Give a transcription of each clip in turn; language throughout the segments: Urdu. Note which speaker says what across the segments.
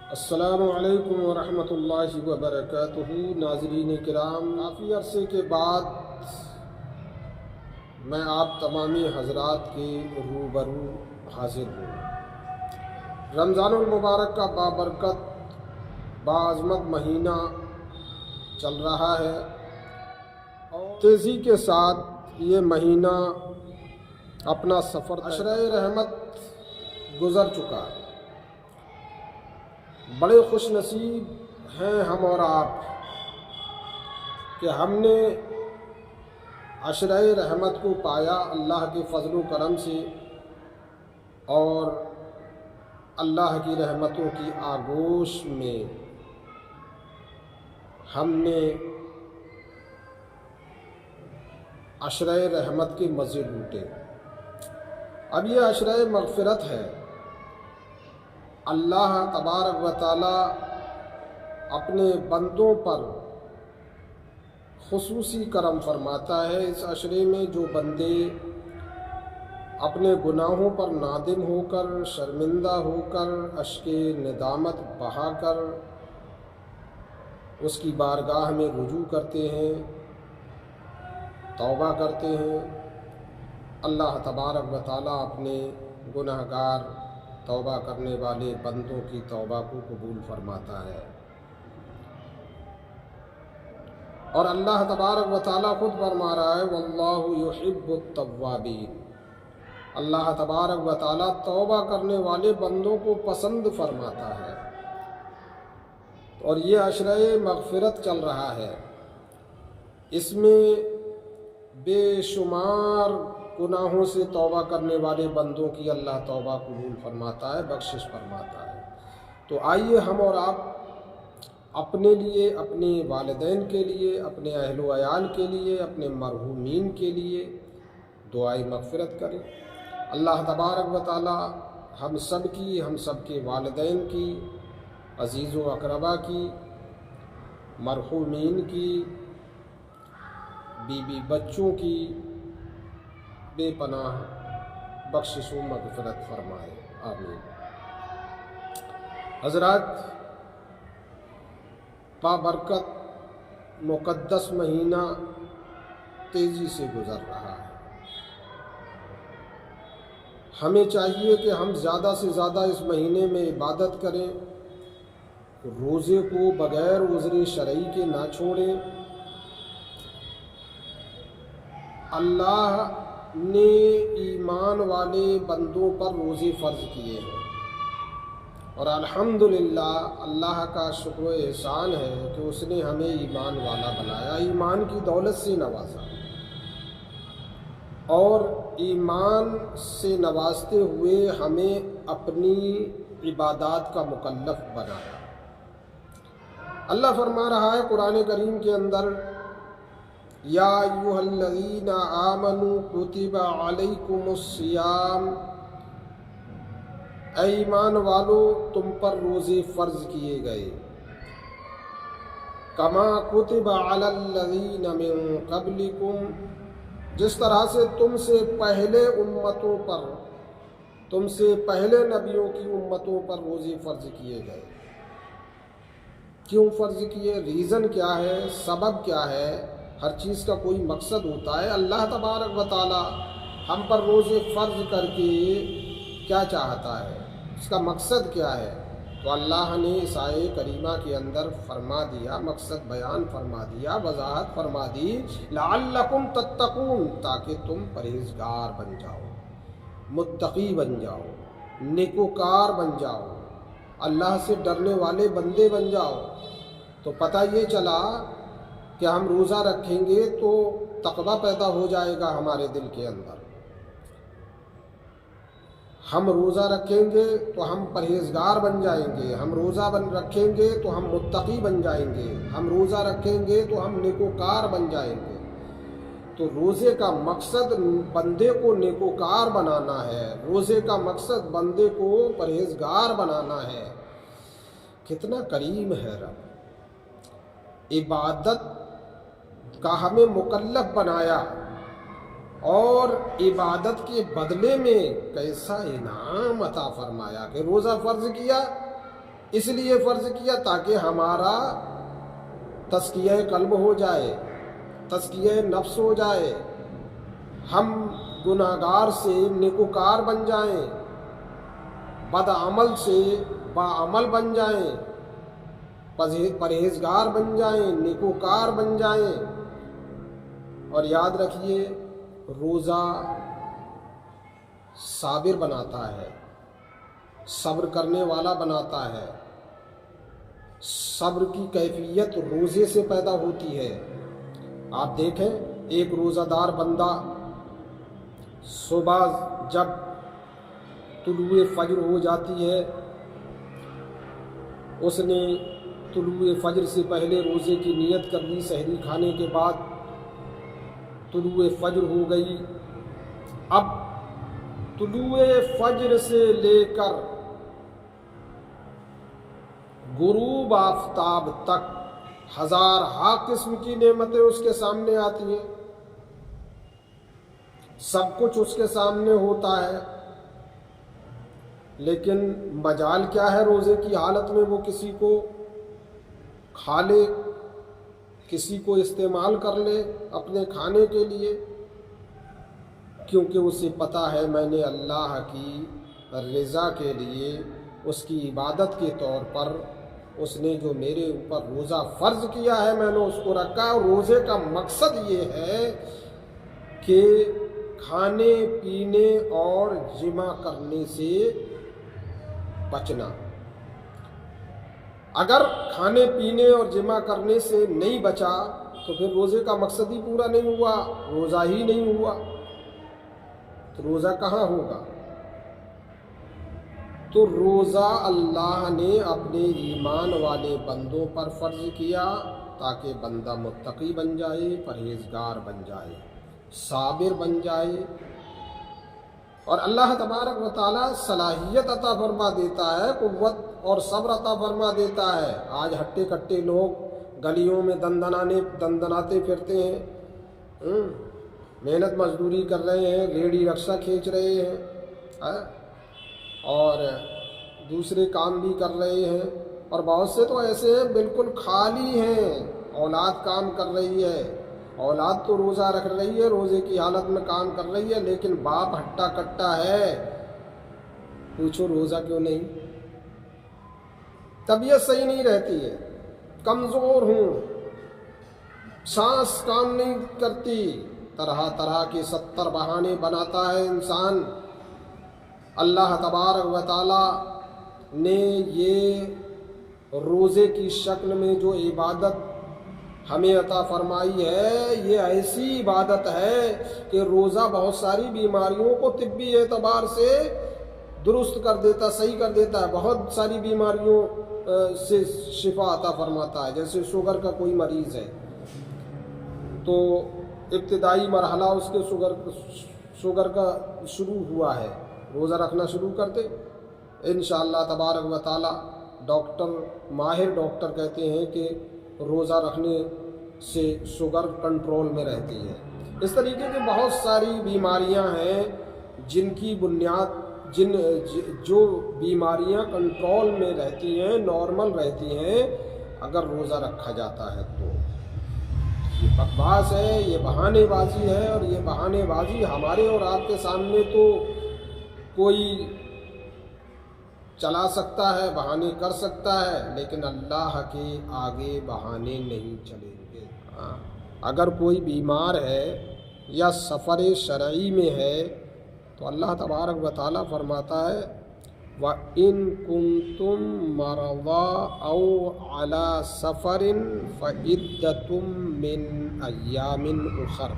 Speaker 1: السلام علیکم ورحمۃ اللہ وبرکاتہ۔ ناظرین کرام، کافی عرصے کے بعد میں آپ تمامی حضرات کے روبرو حاضر ہوں۔ رمضان المبارک کا بابرکت باعظمت مہینہ چل رہا ہے اور تیزی کے ساتھ یہ مہینہ اپنا سفر عشرہ رحمت گزر چکا ہے۔ بڑے خوش نصیب ہیں ہم اور آپ کہ ہم نے عشرہ رحمت کو پایا اللہ کے فضل و کرم سے، اور اللہ کی رحمتوں کی آغوش میں ہم نے عشرہ رحمت کے مزے لوٹے۔ اب یہ عشرہ مغفرت ہے۔ اللہ تبارک و تعالی اپنے بندوں پر خصوصی کرم فرماتا ہے۔ اس عشرے میں جو بندے اپنے گناہوں پر نادم ہو کر، شرمندہ ہو کر، اشک ندامت بہا کر اس کی بارگاہ میں رجوع کرتے ہیں، توبہ کرتے ہیں، اللہ تبارک و تعالی اپنے گناہگار توبہ کرنے والے بندوں کی توبہ کو قبول فرماتا ہے۔ اور اللہ تبارک و تعالی خود فرما رہا ہے واللہ یحب التوابین۔ اللہ تبارک و تعالی توبہ کرنے والے بندوں کو پسند فرماتا ہے۔ اور یہ عشرہ مغفرت چل رہا ہے، اس میں بے شمار گناہوں سے توبہ کرنے والے بندوں کی اللہ توبہ قبول فرماتا ہے، بخشش فرماتا ہے۔ تو آئیے ہم اور آپ اپنے لیے، اپنے والدین کے لیے، اپنے اہل و عیال کے لیے، اپنے مرحومین کے لیے دعائے مغفرت کریں۔ اللہ تبارک و تعالی ہم سب کی، ہم سب کے والدین کی، عزیز و اقربا کی، مرحومین کی، بیوی بچوں کی بے پناہ بخشش و مغفرت فرمائے، آمین۔ حضرات، بابرکت مقدس مہینہ تیزی سے گزر رہا ہے۔ ہمیں چاہیے کہ ہم زیادہ سے زیادہ اس مہینے میں عبادت کریں، روزے کو بغیر عذر شرعی کے نہ چھوڑیں۔ اللہ نے ایمان والے بندوں پر روزے فرض کیے ہیں، اور الحمدللہ اللہ کا شکر و احسان ہے کہ اس نے ہمیں ایمان والا بنایا، ایمان کی دولت سے نوازا، اور ایمان سے نوازتے ہوئے ہمیں اپنی عبادات کا مکلف بنایا۔ اللہ فرما رہا ہے قرآن کریم کے اندر یا ایھا الذین آمنوا کتب علیکم الصیام، اے ایمان والو تم پر روزے فرض کیے گئے، کما کتب علی الذین من قبلکم، جس طرح سے تم سے پہلے امتوں پر، تم سے پہلے نبیوں کی امتوں پر روزے فرض کیے گئے۔ کیوں فرض کیے؟ ریزن کیا ہے؟ سبب کیا ہے؟ ہر چیز کا کوئی مقصد ہوتا ہے۔ اللہ تبارک و تعالی ہم پر روزے فرض کر کے کیا چاہتا ہے، اس کا مقصد کیا ہے؟ تو اللہ نے اس آیے کریمہ کے اندر فرما دیا، مقصد بیان فرما دیا، وضاحت فرما دی، لعلکم تتقون، تاکہ تم پرہیزگار بن جاؤ، متقی بن جاؤ، نیکوکار بن جاؤ، اللہ سے ڈرنے والے بندے بن جاؤ۔ تو پتہ یہ چلا کہ ہم روزہ رکھیں گے تو تقویٰ پیدا ہو جائے گا ہمارے دل کے اندر، ہم روزہ رکھیں گے تو ہم پرہیزگار بن جائیں گے، ہم روزہ رکھیں گے تو ہم متقی بن جائیں گے، ہم روزہ رکھیں گے تو ہم نیکوکار بن جائیں گے۔ تو روزے کا مقصد بندے کو نیکوکار بنانا ہے، روزے کا مقصد بندے کو پرہیزگار بنانا ہے۔ کتنا کریم ہے رب، عبادت کا ہمیں مکلف بنایا، اور عبادت کے بدلے میں کیسا انعام عطا فرمایا کہ روزہ فرض کیا اس لیے فرض کیا تاکہ ہمارا تزکیہ قلب ہو جائے، تزکیہ نفس ہو جائے، ہم گناہگار سے نیکوکار بن جائیں، بد عمل سے باعمل بن جائیں، پرہیزگار بن جائیں، نیکوکار بن جائیں۔ اور یاد رکھیے روزہ صابر بناتا ہے، صبر کرنے والا بناتا ہے۔ صبر کی کیفیت روزے سے پیدا ہوتی ہے۔ آپ دیکھیں ایک روزہ دار بندہ صبح جب طلوع فجر ہو جاتی ہے، اس نے طلوع فجر سے پہلے روزے کی نیت کر لی، سحری کھانے کے بعد طلوع فجر ہو گئی۔ اب طلوع فجر سے لے کر غروب آفتاب تک ہزارہا قسم کی نعمتیں اس کے سامنے آتی ہیں، سب کچھ اس کے سامنے ہوتا ہے، لیکن مجال کیا ہے روزے کی حالت میں وہ کسی کو کھا لے، کسی کو استعمال کر لے اپنے کھانے کے لیے، کیونکہ اسے پتہ ہے میں نے اللہ کی رضا کے لیے، اس کی عبادت کے طور پر اس نے جو میرے اوپر روزہ فرض کیا ہے میں نے اس کو رکھا ہے۔ اور روزے کا مقصد یہ ہے کہ کھانے پینے اور جمع کرنے سے بچنا۔ اگر کھانے پینے اور جمع کرنے سے نہیں بچا تو پھر روزے کا مقصد ہی پورا نہیں ہوا، روزہ ہی نہیں ہوا، تو روزہ کہاں ہوگا؟ تو روزہ اللہ نے اپنے ایمان والے بندوں پر فرض کیا تاکہ بندہ متقی بن جائے، پرہیزگار بن جائے، صابر بن جائے۔ اور اللہ تبارک و تعالیٰ صلاحیت عطا فرما دیتا ہے، قوت اور صبر عطا فرما دیتا ہے۔ آج ہٹے کٹے لوگ گلیوں میں دندناتے پھرتے ہیں، محنت مزدوری کر رہے ہیں، ریڑھی رکشہ کھینچ رہے ہیں اور دوسرے کام بھی کر رہے ہیں، اور بہت سے تو ایسے ہیں بالکل خالی ہیں، اولاد کام کر رہی ہے، اولاد تو روزہ رکھ رہی ہے، روزے کی حالت میں کام کر رہی ہے، لیکن باپ ہٹا کٹا ہے۔ پوچھو روزہ کیوں نہیں؟ طبیعت صحیح نہیں رہتی ہے، کمزور ہوں، سانس کام نہیں کرتی، طرح طرح کے 70 بہانے بناتا ہے انسان۔ اللہ تبارک و تعالی نے یہ روزے کی شکل میں جو عبادت ہمیں عطا فرمائی ہے، یہ ایسی عبادت ہے کہ روزہ بہت ساری بیماریوں کو طبی اعتبار سے درست کر دیتا، صحیح کر دیتا ہے، بہت ساری بیماریوں سے شفا عطا فرماتا ہے۔ جیسے شوگر کا کوئی مریض ہے تو ابتدائی مرحلہ اس کے شوگر کا شروع ہوا ہے، روزہ رکھنا شروع کر دے، انشاءاللہ تبارک و تعالی ڈاکٹر، ماہر ڈاکٹر کہتے ہیں کہ روزہ رکھنے سے شوگر کنٹرول میں رہتی ہے۔ اس طریقے کی بہت ساری بیماریاں ہیں جن کی بنیاد جو بیماریاں کنٹرول میں رہتی ہیں، نارمل رہتی ہیں، اگر روزہ رکھا جاتا ہے تو یہ بکواس ہے، یہ بہانے بازی ہے۔ اور یہ بہانے بازی ہمارے اور آپ کے سامنے تو کوئی چلا سکتا ہے، بہانے کر سکتا ہے، لیکن اللہ کے آگے بہانے نہیں چلیں گے۔ اگر کوئی بیمار ہے یا سفر شرعی میں ہے تو اللہ تبارک و تعالیٰ فرماتا ہے وَإِن كُنتُم مَّرْضَىٰ أَوْ عَلَىٰ سَفَرٍ فَعِدَّةٌ مِّنْ أَيَّامٍ أُخَرَ۔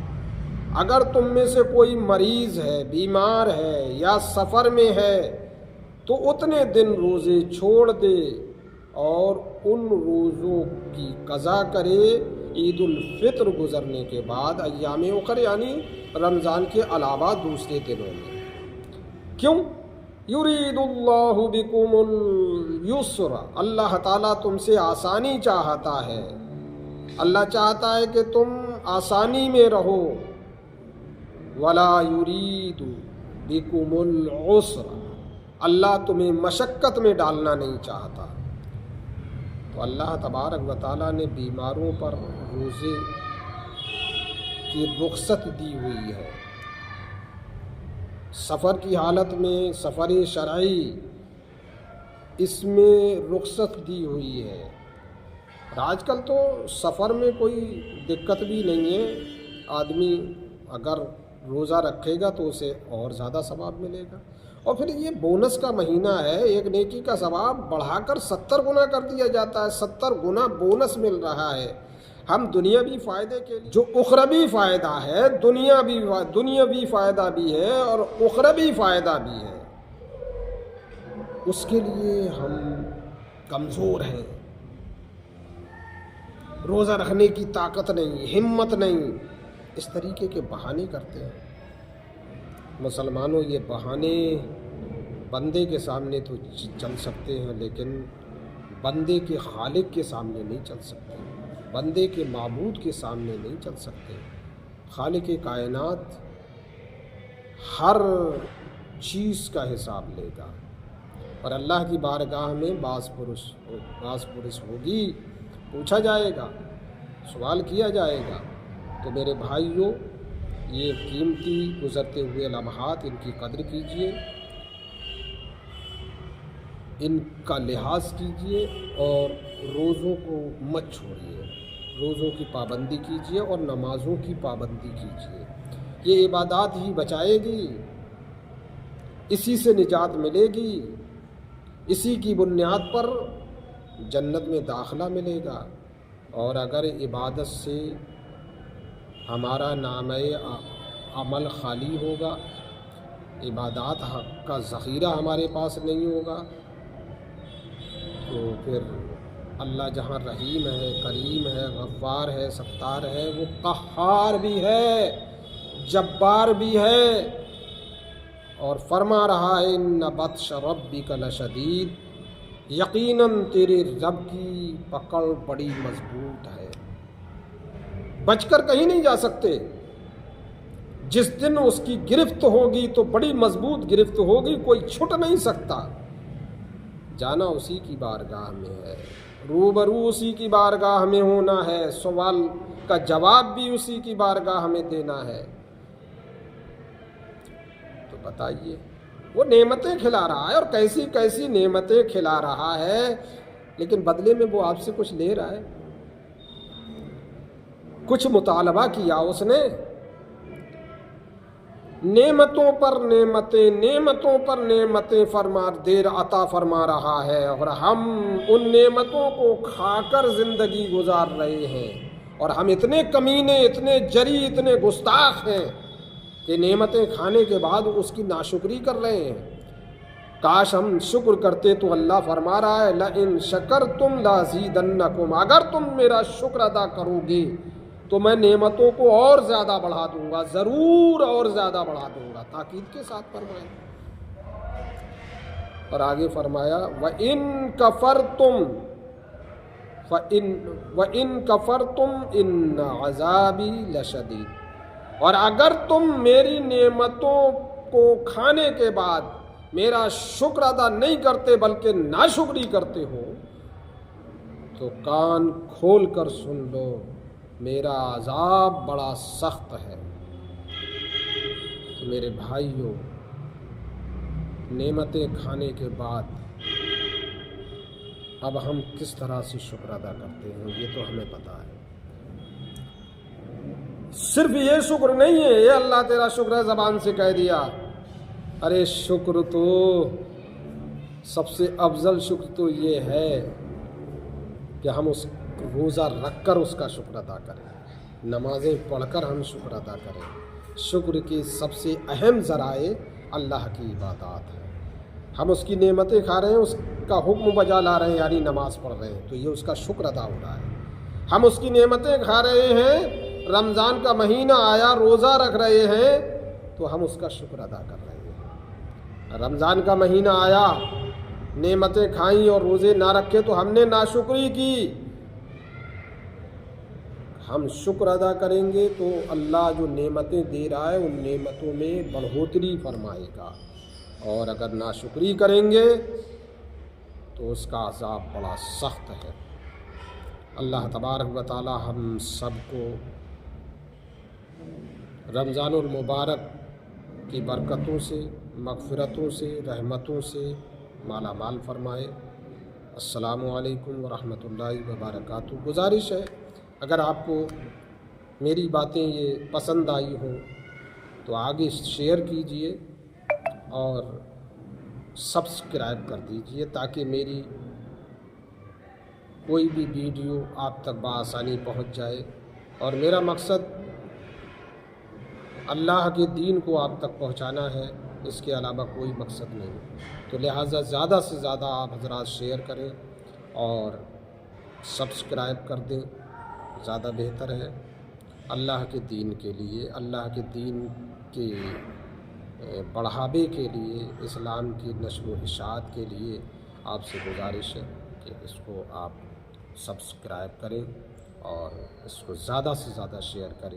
Speaker 1: اگر تم میں سے کوئی مریض ہے، بیمار ہے یا سفر میں ہے تو اتنے دن روزے چھوڑ دے اور ان روزوں کی قضا کرے عید الفطر گزرنے کے بعد، ایام اخر یعنی رمضان کے علاوہ دوسرے دنوں میں۔ کیوں؟ یرید اللہ بکم الیسر، اللہ تعالیٰ تم سے آسانی چاہتا ہے، اللہ چاہتا ہے کہ تم آسانی میں رہو۔ ولا یرید بکم العسر، اللہ تمہیں مشقت میں ڈالنا نہیں چاہتا۔ تو اللہ تبارک و تعالیٰ نے بیماروں پر روزے کی رخصت دی ہوئی ہے، سفر کی حالت میں سفر شرعی اس میں رخصت دی ہوئی ہے۔ اور آج کل تو سفر میں کوئی دقت بھی نہیں ہے، آدمی اگر روزہ رکھے گا تو اسے اور زیادہ ثواب ملے گا۔ اور پھر یہ بونس کا مہینہ ہے، ایک نیکی کا ثواب بڑھا کر 70 گنا کر دیا جاتا ہے، 70 گنا بونس مل رہا ہے۔ ہم دنیاوی فائدے کے لیے جو اخروی فائدہ ہے، دنیاوی فائدہ بھی ہے اور اخروی فائدہ بھی ہے، اس کے لیے ہم کمزور ہیں، روزہ رکھنے کی طاقت نہیں، ہمت نہیں، اس طریقے کے بہانے کرتے ہیں۔ مسلمانوں، یہ بہانے بندے کے سامنے تو چل سکتے ہیں، لیکن بندے کے خالق کے سامنے نہیں چل سکتے، بندے کے معبود کے سامنے نہیں چل سکتے۔ خالق کائنات ہر چیز کا حساب لے گا، اور اللہ کی بارگاہ میں باز پرس ہوگی، پوچھا جائے گا، سوال کیا جائے گا۔ تو میرے بھائیوں، یہ قیمتی گزرتے ہوئے لمحات، ان کی قدر کیجیے، ان کا لحاظ کیجیے، اور روزوں کو مت چھوڑیے، روزوں کی پابندی کیجیے اور نمازوں کی پابندی کیجیے۔ یہ عبادات ہی بچائے گی، اسی سے نجات ملے گی، اسی کی بنیاد پر جنت میں داخلہ ملے گا۔ اور اگر عبادت سے ہمارا نامہ عمل خالی ہوگا، عبادات حق کا ذخیرہ ہمارے پاس نہیں ہوگا، تو پھر اللہ جہاں رحیم ہے، کریم ہے، غفار ہے، ستار ہے، وہ قہار بھی ہے، جبار بھی ہے، اور فرما رہا ہے ان بطش ربک لشدید، یقیناً تیرے رب کی پکڑ بڑی مضبوط ہے، بچ کر کہیں نہیں جا سکتے۔ جس دن اس کی گرفت ہوگی تو بڑی مضبوط گرفت ہوگی، کوئی چھٹ نہیں سکتا۔ جانا اسی کی بارگاہ میں ہے، روبرو اسی کی بارگاہ میں ہونا ہے، سوال کا جواب بھی اسی کی بارگاہ میں دینا ہے۔ تو بتائیے، وہ نعمتیں کھلا رہا ہے، اور کیسی کیسی نعمتیں کھلا رہا ہے، لیکن بدلے میں وہ آپ سے کچھ لے رہا ہے۔ کچھ مطالبہ کیا اس نے، نعمتوں پر نعمتیں، نعمتوں پر نعمتیں عطا فرما رہا ہے، اور ہم ان نعمتوں کو کھا کر زندگی گزار رہے ہیں، اور ہم اتنے کمینے، اتنے جری، اتنے گستاخ ہیں کہ نعمتیں کھانے کے بعد اس کی ناشکری کر رہے ہیں۔ کاش ہم شکر کرتے، تو اللہ فرما رہا ہے لَإِن شَكَرْتُمْ لَأَزِيدَنَّكُمْ، اگر تم میرا شکر ادا کرو گے تو میں نعمتوں کو اور زیادہ بڑھا دوں گا، ضرور اور زیادہ بڑھا دوں گا، تاکید کے ساتھ فرمایا۔ اور آگے فرمایا وَإِن كَفَرْتُمْ إِنَّ عَذَابِي لَشَدِيدٌ، اور اگر تم میری نعمتوں کو کھانے کے بعد میرا شکر ادا نہیں کرتے بلکہ ناشکری کرتے ہو، تو کان کھول کر سن لو، میرا عذاب بڑا سخت ہے۔ تو میرے بھائیوں، نعمتیں کھانے کے بعد اب ہم کس طرح سے شکر ادا کرتے ہیں، یہ تو ہمیں پتہ ہے۔ صرف یہ شکر نہیں ہے یہ اللہ تیرا شکر ہے زبان سے کہہ دیا، ارے شکر تو سب سے افضل شکر تو یہ ہے کہ ہم اس روزہ رکھ کر اس کا شکر ادا کریں، نمازیں پڑھ کر ہم شکر ادا کریں۔ شکر کے سب سے اہم ذرائع اللہ کی عبادات ہیں۔ ہم اس کی نعمتیں کھا رہے ہیں، اس کا حکم بجا لا رہے ہیں، یعنی نماز پڑھ رہے ہیں، تو یہ اس کا شکر ادا ہو رہا ہے۔ ہم اس کی نعمتیں کھا رہے ہیں، رمضان کا مہینہ آیا، روزہ رکھ رہے ہیں، تو ہم اس کا شکر ادا کر رہے ہیں۔ رمضان کا مہینہ آیا، نعمتیں کھائیں اور روزے نہ رکھے تو ہم نے ناشکری کی۔ ہم شکر ادا کریں گے تو اللہ جو نعمتیں دے رہا ہے ان نعمتوں میں بڑھوتری فرمائے گا، اور اگر ناشکری کریں گے تو اس کا عذاب بڑا سخت ہے۔ اللہ تبارک و تعالی ہم سب کو رمضان المبارک کی برکتوں سے، مغفرتوں سے، رحمتوں سے مالا مال فرمائے۔ السلام علیکم ورحمۃ اللہ وبرکاتہ۔ گزارش ہے اگر آپ کو میری باتیں یہ پسند آئی ہوں تو آگے شیئر کیجئے اور سبسکرائب کر دیجئے تاکہ میری کوئی بھی ویڈیو آپ تک بآسانی پہنچ جائے، اور میرا مقصد اللہ کے دین کو آپ تک پہنچانا ہے، اس کے علاوہ کوئی مقصد نہیں۔ تو لہٰذا زیادہ سے زیادہ آپ حضرات شیئر کریں اور سبسکرائب کر دیں، زیادہ بہتر ہے۔ اللہ کے دین کے لیے، اللہ کے دین کے بڑھاوے کے لیے، اسلام کی نشر و اشاعت کے لیے آپ سے گزارش ہے کہ اس کو آپ سبسکرائب کریں اور اس کو زیادہ سے زیادہ شیئر کریں۔